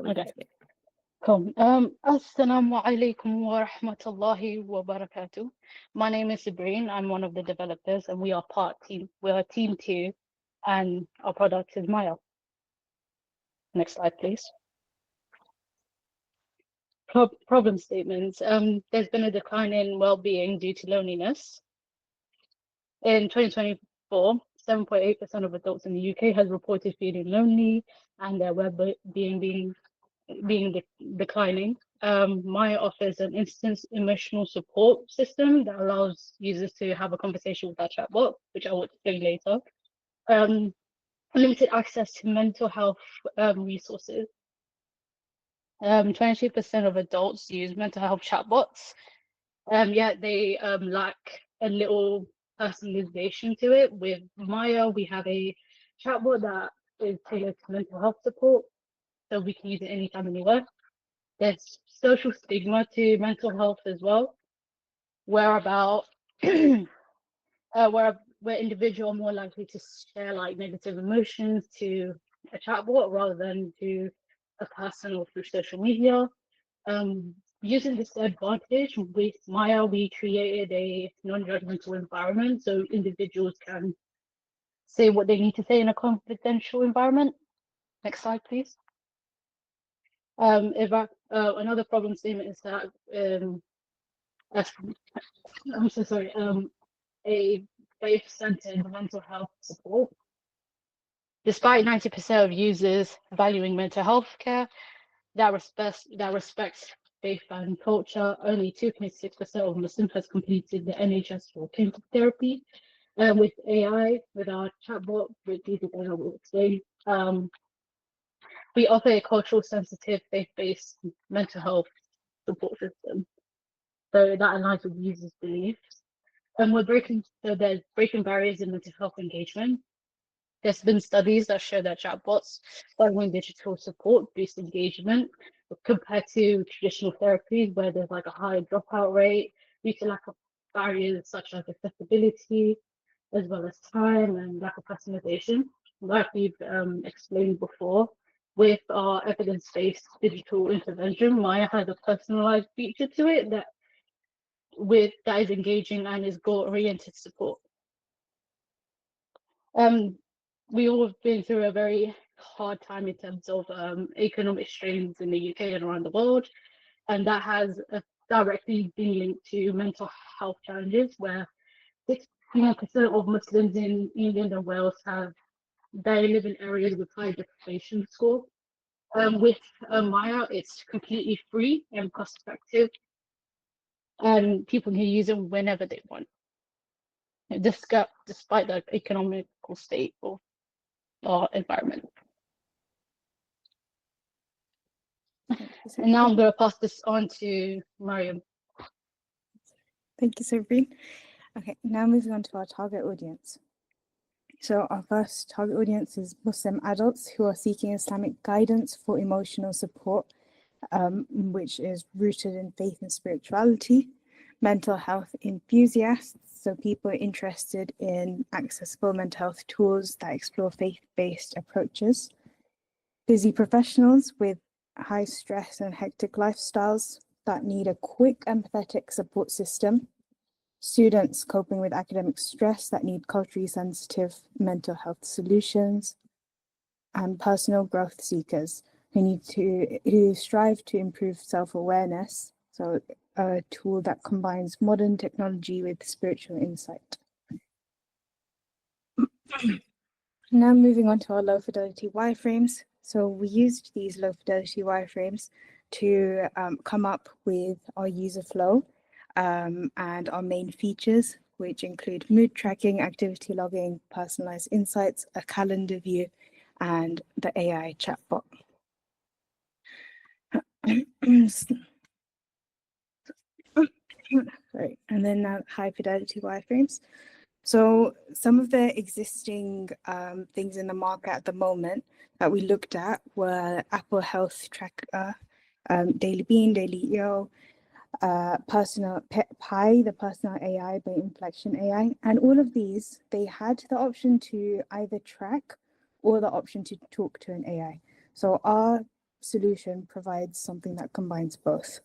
Okay, cool. Assalamu alaikum wa rahmatullahi wa barakatuh. My name is Sabrine. I'm one of the developers, and we are we are team two, and our product is Maia. Next slide, please. Problem statements. There's been a decline in well-being due to loneliness. In 2024, 7.8% of adults in the UK has reported feeling lonely, and their well-being being declining. Maya offers an instant emotional support system that allows users to have a conversation with our chatbot, which I will explain later. Limited access to mental health resources. 22% of adults use mental health chatbots, yet they lack a little personalization to it. With Maya, we have a chatbot that is tailored to mental health support, so we can use it anytime, anywhere. There's social stigma to mental health as well, where about where individuals are more likely to share like negative emotions to a chatbot rather than to a person or through social media. Using this advantage with Maya, we created a non-judgmental environment so individuals can say what they need to say in a confidential environment. Next slide, please. Another problem statement is that I'm so sorry. A faith-centered mental health support. Despite 90% of users valuing mental health care that respects faith and culture, only 2.6% of Muslims has completed the NHS for clinical therapy. With AI, with our chatbot, with these I will explain. We offer a cultural sensitive, faith-based mental health support system. So that aligns with users' beliefs. And there's breaking barriers in mental health engagement. There's been studies that show that chatbots following digital support boost engagement compared to traditional therapies where there's like a high dropout rate due to lack of barriers such as accessibility, as well as time and lack of customization. Like we've explained before, with our evidence-based digital intervention, Maya has a personalized feature to it that is engaging and is goal-oriented support. We all have been through a very hard time in terms of economic strains in the UK and around the world, and that has directly been linked to mental health challenges, where 61% of Muslims in England and Wales they live in areas with high deprivation score. With Maya, it's completely free and cost-effective, and people can use it whenever they want, despite the economical state of our environment. And now I'm going to pass this on to Mariam. Thank you, Sabrine. Okay, now moving on to our target audience. So our first target audience is Muslim adults who are seeking Islamic guidance for emotional support, which is rooted in faith and spirituality. Mental health enthusiasts, so people interested in accessible mental health tools that explore faith-based approaches. Busy professionals with high stress and hectic lifestyles that need a quick, empathetic support system. Students coping with academic stress that need culturally sensitive mental health solutions. And personal growth seekers who strive to improve self-awareness, so a tool that combines modern technology with spiritual insight. Now moving on to our low fidelity wireframes. So we used these low fidelity wireframes to come up with our user flow and our main features, which include mood tracking, activity logging, personalized insights, a calendar view, and the AI chatbot. Sorry, and then now high fidelity wireframes. So some of the existing things in the market at the moment that we looked at were Apple Health Tracker, Daily Bean, Daily EO, Personal Pi, the personal AI by Inflection AI, and all of these, they had the option to either track or the option to talk to an AI. So our solution provides something that combines both.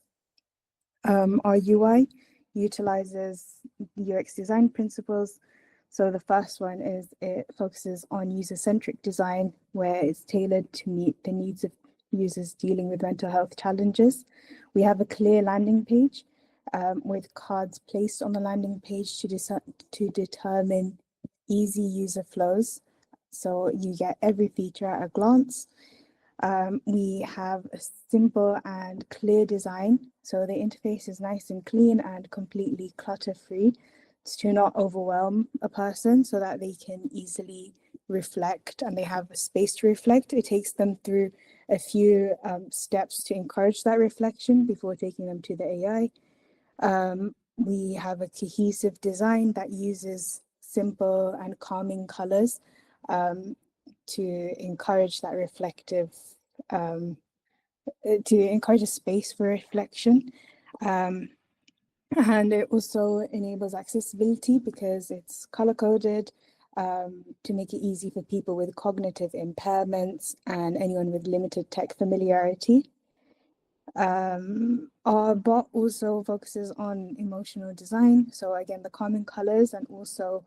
Our UI utilizes UX design principles. So the first one is it focuses on user-centric design, where it's tailored to meet the needs of users dealing with mental health challenges. We have a clear landing page with cards placed on the landing page to determine easy user flows. So you get every feature at a glance. We have a simple and clear design. So the interface is nice and clean and completely clutter-free to not overwhelm a person so that they can easily reflect and they have a space to reflect. It takes them through a few steps to encourage that reflection before taking them to the AI. We have a cohesive design that uses simple and calming colors to encourage that reflective, to encourage a space for reflection. And it also enables accessibility because it's color-coded to make it easy for people with cognitive impairments and anyone with limited tech familiarity. Our bot also focuses on emotional design. So again, the common colors and also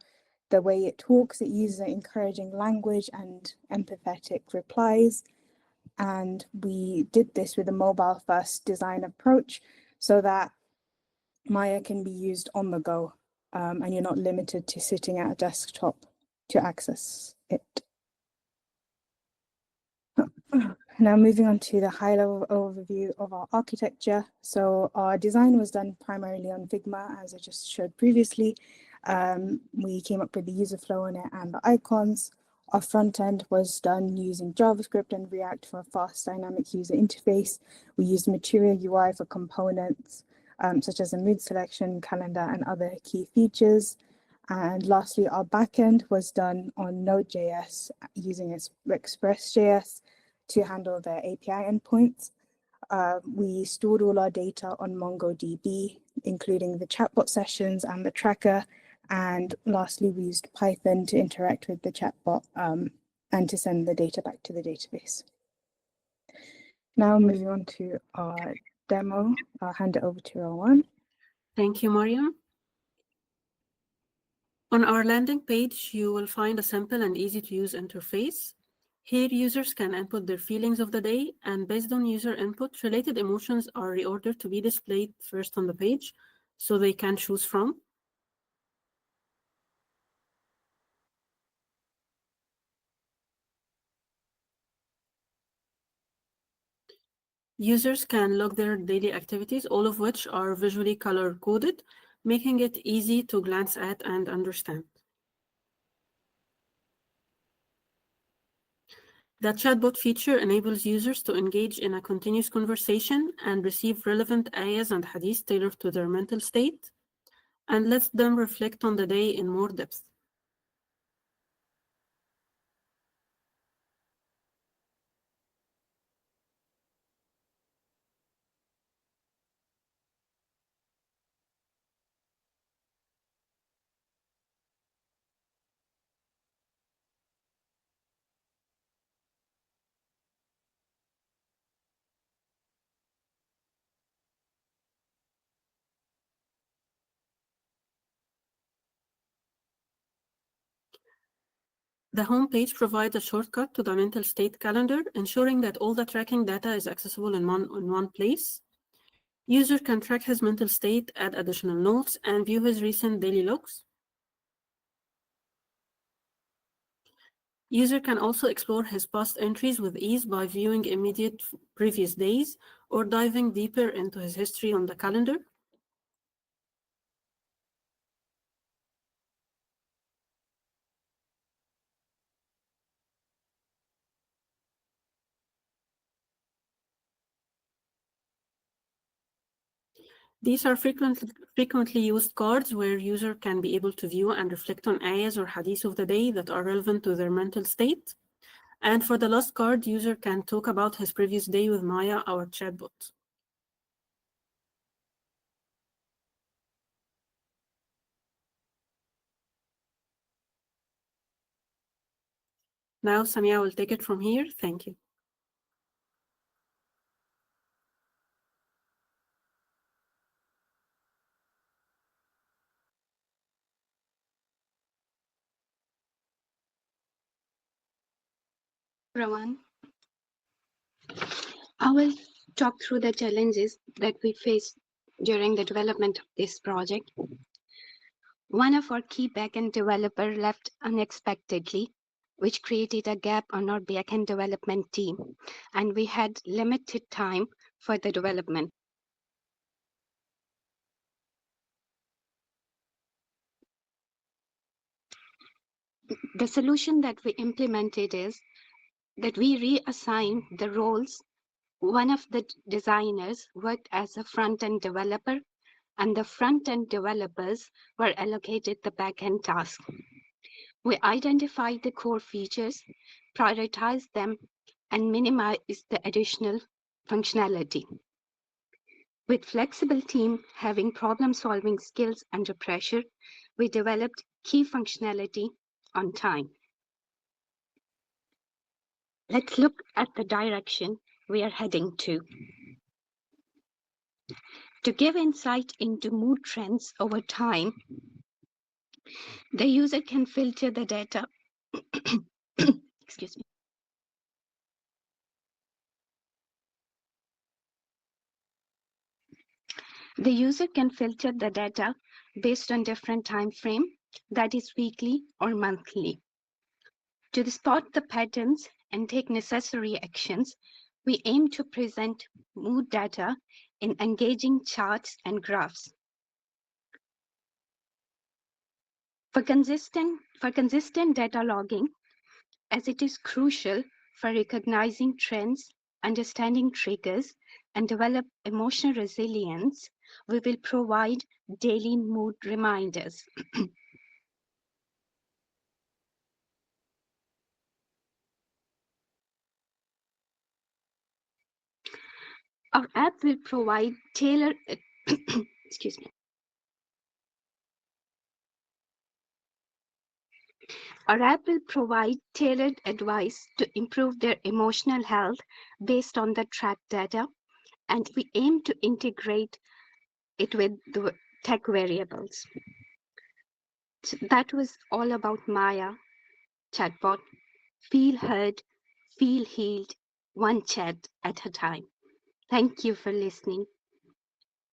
the way it talks, it uses an encouraging language and empathetic replies. And we did this with a mobile first design approach so that Maia can be used on the go and you're not limited to sitting at a desktop to access it. Now moving on to the high-level overview of our architecture. So our design was done primarily on Figma, as I just showed previously. We came up with the user flow on it and the icons. Our front end was done using JavaScript and React for a fast dynamic user interface. We used Material UI for components, such as a mood selection, calendar, and other key features. And lastly, our backend was done on Node.js using Express.js to handle the API endpoints. We stored all our data on MongoDB, including the chatbot sessions and the tracker. And lastly, we used Python to interact with the chatbot and to send the data back to the database. Now moving on to our demo, I'll hand it over to Rowan. Thank you, Mariam. On our landing page, you will find a simple and easy-to-use interface. Here, users can input their feelings of the day, and based on user input, related emotions are reordered to be displayed first on the page, so they can choose from. Users can log their daily activities, all of which are visually color-coded, making it easy to glance at and understand. The chatbot feature enables users to engage in a continuous conversation and receive relevant ayahs and hadiths tailored to their mental state, and lets them reflect on the day in more depth. The homepage provides a shortcut to the mental state calendar, ensuring that all the tracking data is accessible in one place. User can track his mental state, add additional notes, and view his recent daily logs. User can also explore his past entries with ease by viewing immediate previous days or diving deeper into his history on the calendar. These are frequently used cards where user can be able to view and reflect on ayahs or hadiths of the day that are relevant to their mental state. And for the last card, user can talk about his previous day with Maia, our chatbot. Now, Samia will take it from here. Thank you. everyone. I will talk through the challenges that we faced during the development of this project. One of our key backend developer left unexpectedly, which created a gap on our backend development team, and we had limited time for the development. The solution that we implemented is that we reassign the roles. One of the designers worked as a front-end developer, and the front-end developers were allocated the back-end task. We identified the core features, prioritized them, and minimized the additional functionality. With flexible team having problem-solving skills under pressure, we developed key functionality on time. Let's look at the direction we are heading to. To give insight into mood trends over time, the user can filter the data. Excuse me. The user can filter the data based on different time frame, that is weekly or monthly. To spot the patterns and take necessary actions, we aim to present mood data in engaging charts and graphs. For consistent data logging, as it is crucial for recognizing trends, understanding triggers, and develop emotional resilience, we will provide daily mood reminders. Our app will provide tailored, excuse me. Our app will provide tailored advice to improve their emotional health based on the tracked data, and we aim to integrate it with the tech variables. So that was all about Maia chatbot. Feel heard, feel healed, one chat at a time. Thank you for listening.